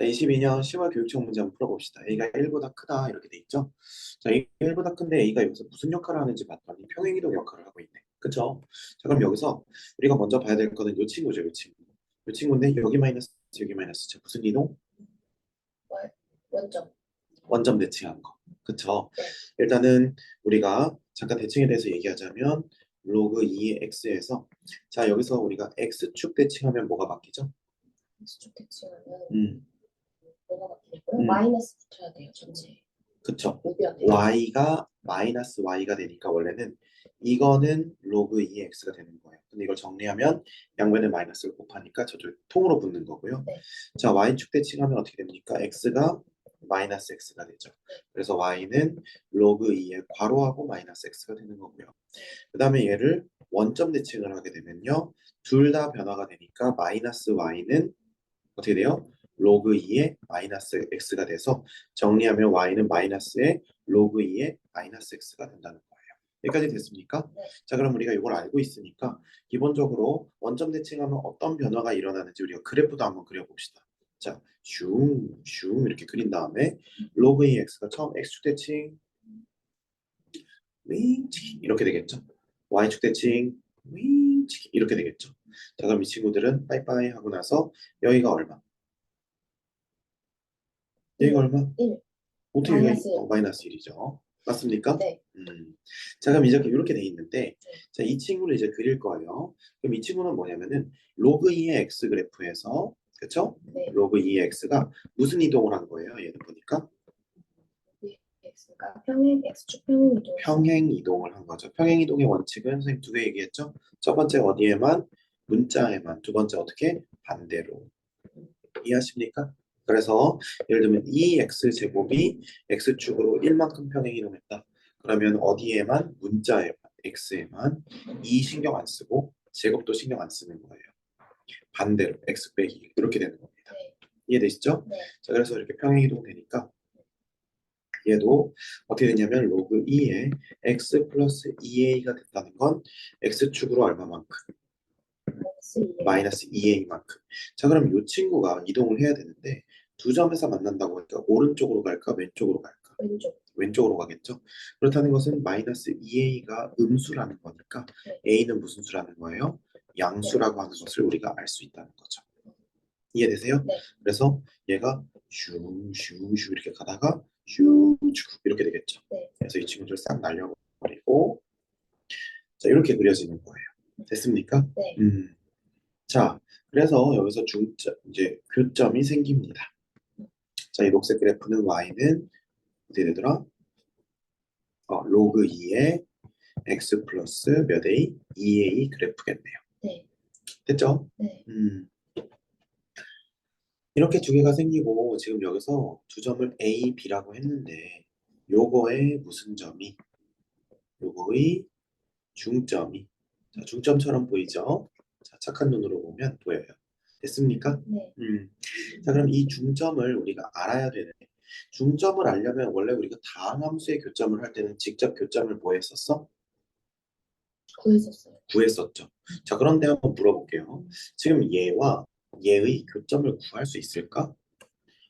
자, 22년 10월 교육청 문제 한번 풀어봅시다. A가 1보다 크다 이렇게 돼 있죠. 자, A가 1보다 큰데 A가 여기서 무슨 역할을 하는지 봤더니 평행이동 역할을 하고 있네. 그쵸? 자, 그럼 여기서 우리가 먼저 봐야 될 거는 이 친구죠. 이 친구. 이 친구인데 여기 마이너스 여기 마이너스. 자, 무슨 이동? 월- 원점. 원점 대칭한 거. 그쵸? 네. 일단은 우리가 잠깐 대칭에 대해서 얘기하자면 로그 2의 x에서 자, 여기서 우리가 x축 대칭하면 뭐가 바뀌죠? 수축 대칭하면 음, 뭐가 바뀌냐고요? 음. 마이너스 붙여야 돼요, 전체. 그쵸. 우변에. y가 마이너스 y가 되니까 원래는 이거는 로그 2의 x가 되는 거예요. 근데 이걸 정리하면 양변에 마이너스를 곱하니까 저쪽 통으로 붙는 거고요. 네. 자, y축 대칭하면 어떻게 됩니까? x가 마이너스 x가 되죠. 그래서 y는 로그 2의 괄호하고 마이너스 x가 되는 거고요. 그 다음에 얘를 원점 대칭을 하게 되면요. 둘 다 변화가 되니까 마이너스 y는 어떻게 돼요? 로그 2의 마이너스 x가 돼서 정리하면 y는 마이너스의 로그 2의 마이너스 x가 된다는 거예요. 여기까지 됐습니까? 네. 자, 그럼 우리가 이걸 알고 있으니까 기본적으로 원점 대칭하면 어떤 변화가 일어나는지 우리가 그래프도 한번 그려봅시다. 자, 슝 이렇게 그린 다음에 로그 2 x가 처음 x축 대칭 윙치 이렇게 되겠죠. y축 대칭 윙치 이렇게 되겠죠. 자, 그럼 이 친구들은 빠이빠이 하고 나서 여기가 얼마? 여기가 얼마? 1. 어떻게 마이너스 마이너스 1이죠? 맞습니까? 네. 자, 그럼 이렇게 돼 있는데, 자, 이 친구를 이제 그릴 거예요. 그럼 이 친구는 뭐냐면은 로그 2의 x 그래프에서, 그쵸? 네. 로그 2의 x가 무슨 이동을 한 거예요? 얘는 보니까 x가 평행 x축 평행 이동. 평행 이동을 한 거죠. 평행 이동의 원칙은 선생님 두 개 얘기했죠? 첫 번째 어디에만? 문자에만. 두 번째 어떻게? 반대로. 이해하십니까? 그래서 예를 들면 2x 제곱이 x축으로 1만큼 평행 이동했다. 그러면 어디에만? 문자에만, x에만 2 신경 안 쓰고 제곱도 신경 안 쓰는 거예요. 반대로 x 빼기 이렇게 되는 겁니다. 네. 이해되시죠? 네. 자, 그래서 이렇게 평행 이동되니까 얘도 어떻게 되냐면 로그 2에 x 플러스 2a가 됐다는 건 x축으로 얼마만큼? 마이너스 2. 마이너스 2a만큼. 자, 그럼 이 친구가 이동을 해야 되는데 두 점에서 만난다고 하니까 오른쪽으로 갈까 왼쪽으로 갈까? 왼쪽. 왼쪽으로 가겠죠. 그렇다는 것은 마이너스 2a가 음수라는 거니까 네. a는 무슨 수라는 거예요? 양수라고 하는 것을 우리가 알 수 있다는 거죠. 이해되세요? 네. 그래서 얘가 슈슈슈 이렇게 가다가 슈 이렇게 되겠죠. 네. 그래서 이 친구들 싹 날려버리고 자, 이렇게 그려지는 거예요. 됐습니까? 네. 자, 그래서 여기서 중점, 이제 교점이 생깁니다. 자, 이 녹색 그래프는 y는 어떻게 되더라? 로그 2의 x 플러스 몇 a? 2a 그래프겠네요. 네. 됐죠? 네. 이렇게 두 개가 생기고 지금 여기서 두 점을 a, b라고 했는데 요거의 무슨 점이? 요거의 중점이 자, 중점처럼 보이죠? 자, 착한 눈으로 보면 보여요. 됐습니까? 네. 자, 그럼 이 중점을 우리가 알아야 되는데 중점을 알려면 원래 우리가 다항함수의 교점을 할 때는 직접 교점을 뭐 했었어? 구했었어요. 구했었죠. 자, 그런데 한번 물어볼게요. 지금 얘와 얘의 교점을 구할 수 있을까?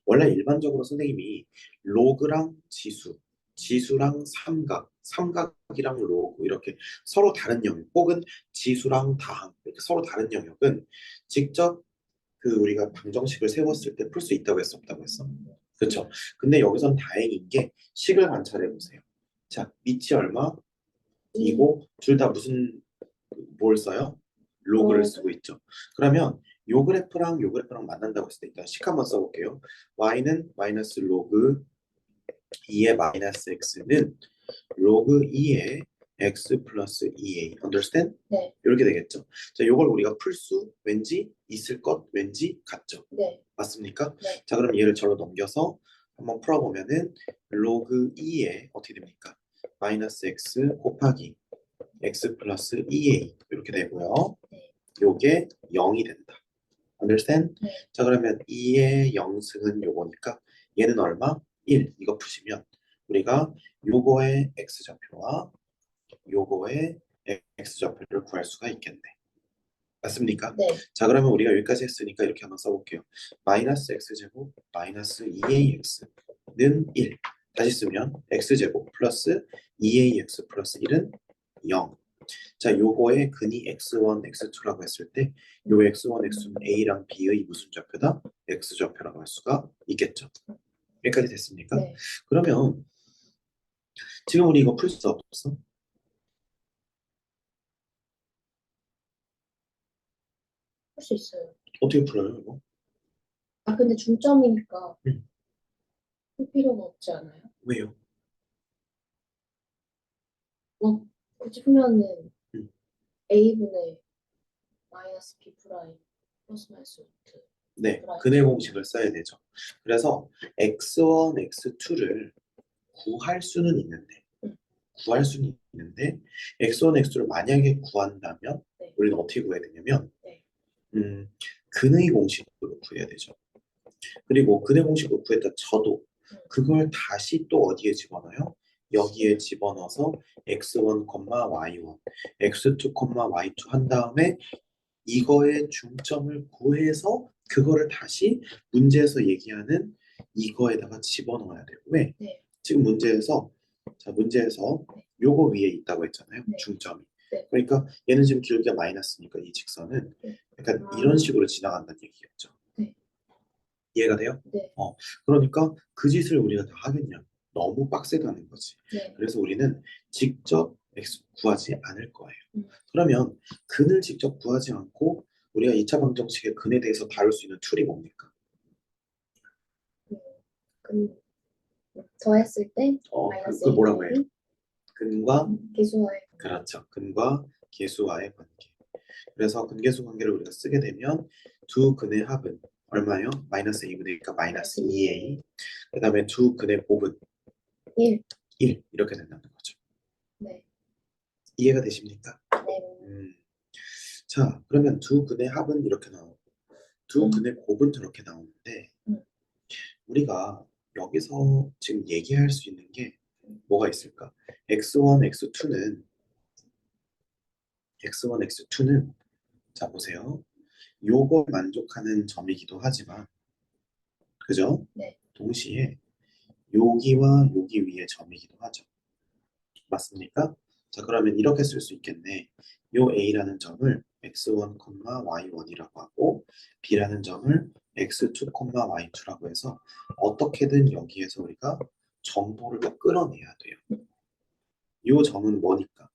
원래 일반적으로 선생님이 로그랑 지수, 지수랑 삼각, 삼각이랑 로그 이렇게 서로 다른 영역 혹은 지수랑 다항 이렇게 서로 다른 영역은 직접 그 우리가 방정식을 세웠을 때 풀 수 있다고 했어, 없다고 했어? 그렇죠. 근데 여기선 다행인 게 식을 관찰해 보세요. 자, 밑이 얼마? 이고 둘 다 무슨 뭘 써요? 로그를 쓰고 있죠. 그러면 요 그래프랑 요 그래프랑 만난다고 했을 때 일단 식 한번 써볼게요. y는 마이너스 로그 2의 마이너스 x는 로그 2의 x 플러스 2a. understand? 네. 이렇게 되겠죠. 자, 요걸 우리가 풀 수 왠지 있을 것 왠지 같죠. 네. 맞습니까? 네. 자, 그럼 얘를 절로 넘겨서 한번 풀어보면은 로그 2에 어떻게 됩니까? 마이너스 x 곱하기 x 플러스 2a 이렇게 되고요. 네. 요게 0이 된다. understand? 네. 자, 그러면 2의 0승은 요거니까 얘는 얼마? 1. 이거 푸시면 우리가 요거의 x좌표와 요거의 x좌표를 구할 수가 있겠네. 맞습니까? 네. 자, 그러면 우리가 여기까지 했으니까 이렇게 한번 써볼게요. 마이너스 x제곱 마이너스 2ax는 1. 다시 쓰면 x제곱 플러스 2ax 플러스 1은 0. 자, 요거의 근이 x1, x2라고 했을 때 요 x1, x2는 a랑 b의 무슨 좌표다? x좌표라고 할 수가 있겠죠. 여기까지 됐습니까? 네. 그러면 지금 우리 이거 풀 수 없어? 할 수 있어요. 어떻게 풀어요, 이거? 아, 근데 중점이니까 음. 풀 필요가 없지 않아요? 왜요? 뭐, 굳이 풀면은 음. a분의 마이너스 b 프라임 플러스 마이너스 루트 네, 프라임. 근의 공식을 써야 되죠. 그래서 x1, x2를 구할 수는 있는데 음. 구할 수는 있는데 x1, x2를 만약에 구한다면 네. 우리는 어떻게 구해야 되냐면 네. 근의 공식으로 구해야 되죠. 그리고 근의 공식으로 구했다 쳐도 그걸 다시 또 어디에 집어넣어요? 여기에 집어넣어서 x1, y1, x2, y2 한 다음에 이거의 중점을 구해서 그거를 다시 문제에서 얘기하는 이거에다가 집어넣어야 돼요. 왜? 네. 지금 문제에서 요거 위에 있다고 했잖아요. 네. 중점이. 네. 그러니까 얘는 지금 길이가 마이너스니까 이 직선은 네. 약간 이런 식으로 지나간다는 얘기겠죠. 네. 이해가 돼요? 네. 그러니까 그 짓을 우리가 다 하겠냐? 너무 빡세다는 거지. 네. 그래서 우리는 직접 x 구하지 않을 거예요. 음. 그러면 근을 직접 구하지 않고 우리가 2차 방정식의 근에 대해서 다룰 수 있는 툴이 뭡니까? 근 더했을 때 그 마이너스 뭐라고 해요? 1이 근과 계수와의 그렇죠. 근과 계수와의 관계. 그래서 근계수 관계를 우리가 쓰게 되면 두 근의 합은 얼마예요? 마이너스 a분의니까 마이너스 2a. 그 다음에 두 근의 곱은 1. 1 이렇게 된다는 거죠. 네. 이해가 되십니까? 네. 자, 그러면 두 근의 합은 이렇게 나오고 두 음. 근의 곱은 저렇게 나오는데 음. 우리가 여기서 지금 얘기할 수 있는 게 뭐가 있을까? x1, x2는 자 보세요. 요걸 만족하는 점이기도 하지만 그죠? 네. 동시에 여기와 여기 위의 점이기도 하죠. 맞습니까? 자, 그러면 이렇게 쓸 수 있겠네. 요 A라는 점을 x1, y1이라고 하고 B라는 점을 x2, y2라고 해서 어떻게든 여기에서 우리가 정보를 끌어내야 돼요. 요 점은 뭐니까?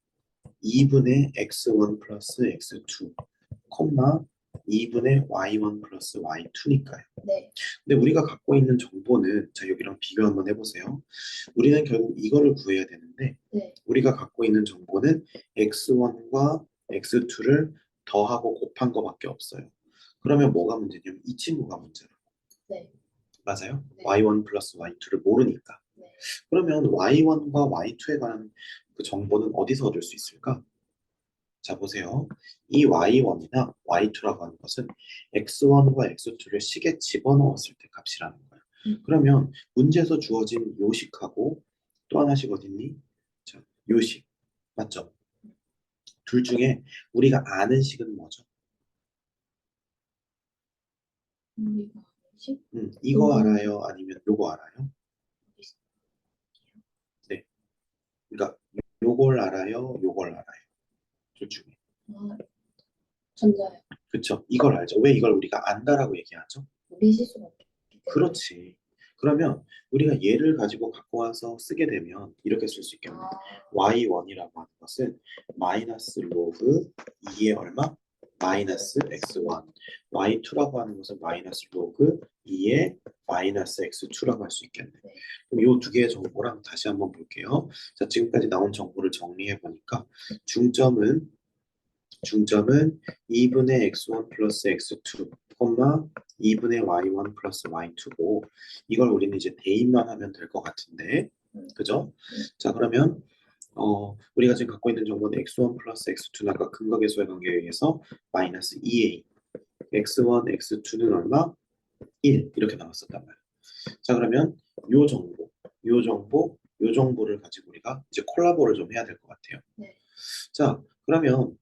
2분의 x1 플러스 x2, 2분의 y1 플러스 y2니까요. 네. 근데 우리가 갖고 있는 정보는 자 여기랑 비교 한번 해보세요. 우리는 결국 이거를 구해야 되는데 네. 우리가 갖고 있는 정보는 x1과 x2를 더하고 곱한 거밖에 없어요. 그러면 뭐가 문제냐면 이 친구가 문제라고. 네. 맞아요? 네. y1 플러스 y2를 모르니까. 네. 그러면 y1과 y2에 관한 그 정보는 어디서 얻을 수 있을까? 자 보세요. 이 y1이나 y2라고 하는 것은 x1과 x2를 식에 집어넣었을 때 값이라는 거예요. 그러면 문제에서 주어진 요식하고 또 하나씩 어딨니? 자, 요식. 맞죠? 둘 중에 우리가 아는 식은 뭐죠? 우리가 식? 이거 알아요? 아니면 요거 알아요? 네. 그러니까 요걸 알아요? 요걸 알아요? 둘 중에. 아, 전자요. 그쵸? 이걸 알죠. 왜 이걸 우리가 안다라고 얘기하죠? 미지수가 없기 때문에. 그렇지. 그러면 우리가 얘를 가지고 갖고 와서 쓰게 되면 이렇게 쓸 수 있겠네. 아, y1이라고 하는 것은 마이너스 로그 2의 얼마? 마이너스 x1. y2라고 하는 것은 마이너스 로그 2의 마이너스 x2라고 할 수 있겠네. 네. 그럼 이 두 개의 정보랑 다시 한번 볼게요. 자, 지금까지 나온 정보를 정리해 보니까 중점은 2분의 x1 플러스 x2, 2분의 y1 플러스 y2고 이걸 우리는 이제 대입만 하면 될 것 같은데 그죠? 자 그러면 우리가 지금 갖고 있는 정보는 x1 플러스 x2는 아까 근각계수의 관계에 의해서 마이너스 2a x1, x2는 얼마? 1 이렇게 나왔었단 말이에요. 자 그러면 요 정보를 가지고 우리가 이제 콜라보를 좀 해야 될 것 같아요. 네. 자 그러면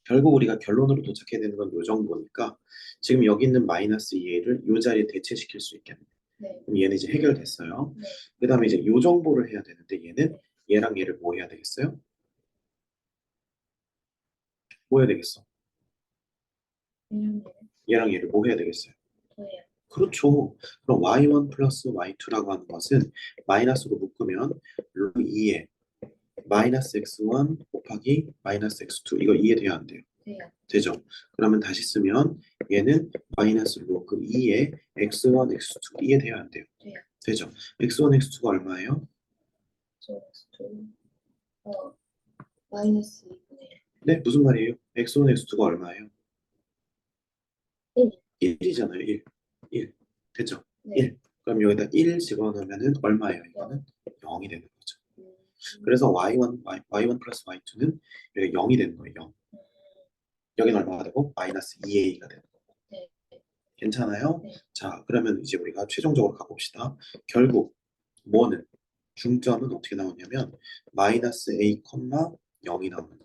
결국 우리가 결론으로 도착해야 되는 건 요 정도니까 지금 여기 있는 마이너스 2a를 요 자리에 대체시킬 수 있겠네. 네. 그럼 얘는 이제 해결됐어요. 네. 그 다음에 이제 요 정보를 해야 되는데 얘는 얘랑 얘를 뭐 해야 되겠어요? 뭐 해야 되겠어? 얘랑 얘랑 얘를 뭐 해야 되겠어요? 더해요. 그렇죠. 그럼 y1 플러스 y2라고 하는 것은 마이너스로 묶으면 로그 2에 마이너스 x1 곱하기 마이너스 x2 이거 이해돼야 안 돼요? 돼요. 되죠? 그러면 다시 쓰면 얘는 마이너스 로그 2에 x1, x2 이해돼야 안 돼요? 돼요. 되죠? x1, x2가 얼마예요? x2 마이너스 2분의 1. 네, 무슨 말이에요? x1, x2가 얼마예요? 1. 1이잖아요. 1. 1. 됐죠? 네. 1. 그럼 여기다 1 집어넣으면은 얼마예요? 이거는 0이 되는 거죠. 음. 그래서 y1 플러스 y2는 여기 0이 되는 거예요. 0. 음. 여기는 얼마가 되고? 마이너스 2a가 되는 거고. 네. 괜찮아요? 네. 자, 그러면 이제 우리가 최종적으로 가봅시다. 결국 뭐는? 중점은 어떻게 나오냐면 마이너스 a, 0이 나오는 거예요.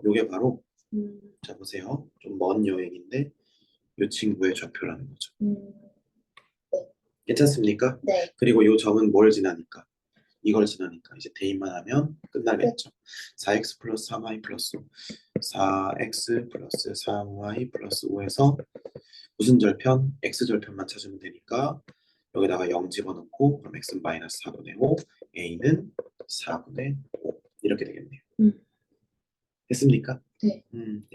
요게 바로 자 보세요. 좀 먼 여행인데 이 친구의 좌표라는 거죠. 괜찮습니까? 네. 그리고 요 점은 뭘 지나니까? 이걸 지나니까 이제 대입만 하면 끝나겠죠. 4x 플러스 3y 플러스 4x 플러스 3y 플러스 5에서 무슨 절편? x절편만 찾으면 되니까 여기다가 0 집어넣고 그럼 x는 마이너스 4분의 5, a는 4분의 5 이렇게 되겠네요. 됐습니까? 네.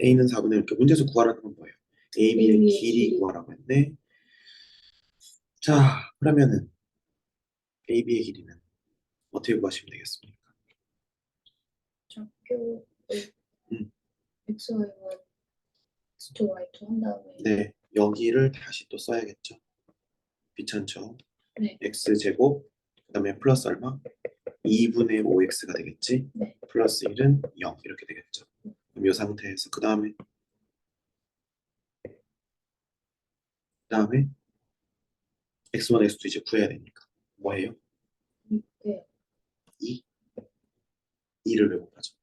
a는 4분의 5 이렇게 문제에서 구하라는 건 뭐예요? a, b의 길이 구하라고 했네. 자, 그러면은 a, b의 길이는 어떻게 구하시면 되겠습니까? 좌표 음. xy1 x2 y2 한 다음에 네, 여기를 다시 또 써야겠죠. 귀찮죠? 네. x제곱 그 다음에 플러스 얼마? 2분의 5x가 되겠지? 네. 플러스 1은 0 이렇게 되겠죠. 그럼 이 상태에서 그 다음에 x1, x2 이제 구해야 되니까 뭐예요? 네. 2? 2를 왜 곱하죠?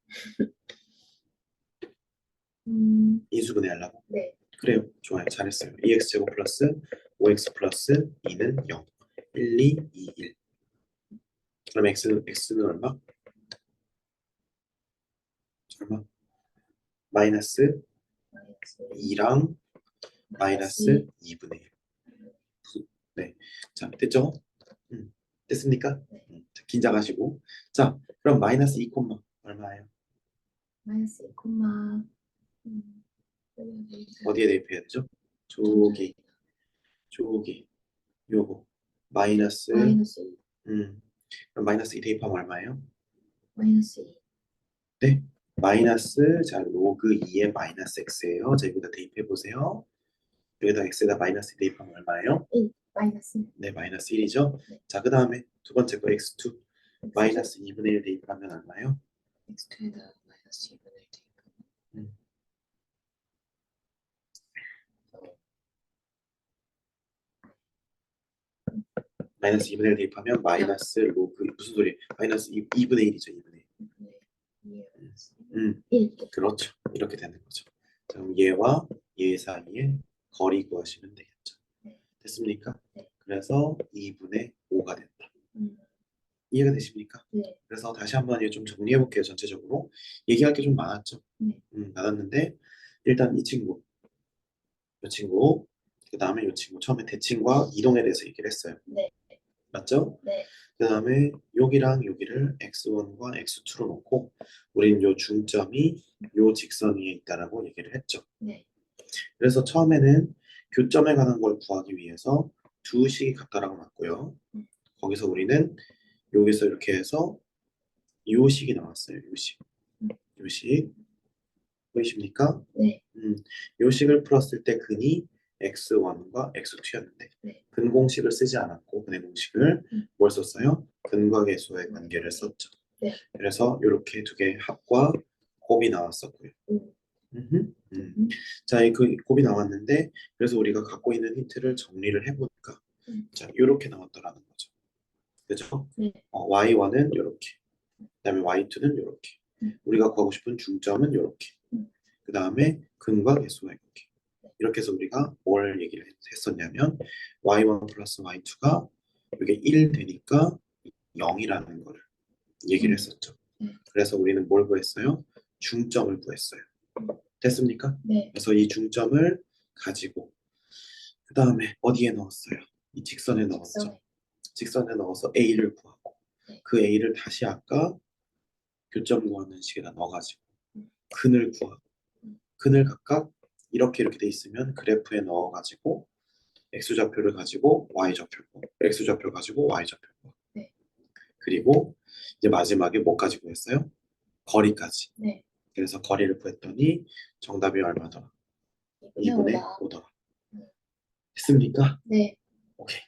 인수분해 하려고? 네. 그래요. 좋아요. 잘했어요. 2x제곱 플러스 5x 플러스 2는 0 1, 2, 2, 1 그럼 x는 얼마? 얼마? 마이너스 마이너스 2랑 마이너스 2분의 1 네. 자, 됐죠? 됐습니까? 네. 자, 긴장하시고. 자, 그럼 마이너스 2, 얼마예요? 마이너스 2, 어디에 대입해야 되죠? 저기, 요거. 마이너스, 마이너스 2. 그럼 마이너스 2 대입하면 얼마예요? 마이너스 2. 네. 마이너스, 자, 로그 2의 마이너스 x예요. 자, 여기다 대입해보세요. 여기다 x에다 마이너스 2 대입하면 얼마예요? 1. 마이너스 1. 네, 마이너스 1이죠. 네. 자, 그 다음에 두 번째 거 x2. 마이너스 2분의 1 대입하면 얼마예요? x2에다 마이너스 2분의 1 대입하면 마이너스 2분의 1 대입하면 마이너스 로그 무슨 소리? 마이너스 2분의 1이죠. 2분의 1. 1. 그렇죠. 이렇게 되는 거죠. 자, 그럼 얘와 얘 사이에 거리 구하시면 되겠죠. 네. 됐습니까? 네. 그래서 2분의 5가 된다. 음. 이해가 되십니까? 네. 그래서 다시 한번 좀 정리해 볼게요. 전체적으로 얘기할 게 좀 많았죠. 네. 많았는데 일단 이 친구, 그 다음에 이 친구 처음에 대칭과 이동에 대해서 얘기를 했어요. 네. 맞죠? 네. 그 다음에 여기랑 여기를 x1과 x2로 놓고 우리는 요 중점이 요 직선 위에 있다라고 얘기를 했죠. 네. 그래서 처음에는 교점에 관한 걸 구하기 위해서 두 식이 같다라고 놨고요. 거기서 우리는 여기서 이렇게 해서 요 식이 나왔어요. 요 식. 요 식. 보이십니까? 네. 요 식을 풀었을 때 근이 x1과 x2였는데 네. 근공식을 쓰지 않았고 근의 공식을 뭘 썼어요? 근과 계수의 관계를 썼죠. 네. 그래서 이렇게 두 개의 합과 곱이 나왔었고요. 자, 그 곱이 나왔는데 그래서 우리가 갖고 있는 힌트를 정리를 해보니까 자, 이렇게 나왔더라는 거죠. 그죠? 네. y1은 이렇게, 그다음에 y2는 이렇게. 우리가 구하고 싶은 중점은 이렇게. 그 다음에 근과 계수와의 관계. 이렇게 해서 우리가 뭘 얘기를 했었냐면 y1 플러스 y2가 이게 1 되니까 0이라는 거를 얘기를 했었죠. 그래서 우리는 뭘 구했어요? 중점을 구했어요. 됐습니까? 네. 그래서 이 중점을 가지고 그 다음에 어디에 넣었어요? 이 직선에 넣었죠. 직선에. 직선에 넣어서 A를 구하고 네. 그 A를 다시 아까 교점 구하는 식에다 넣어가지고 음. 근을 구하고 음. 근을 각각 이렇게 돼 있으면 그래프에 넣어가지고 x좌표를 가지고 y좌표고 x좌표 가지고 y좌표고 네. 그리고 이제 마지막에 뭐까지 구했어요? 거리까지. 네. 그래서 거리를 구했더니 정답이 얼마더라? 2분의 5더라. 음. 됐습니까? 네. 오케이.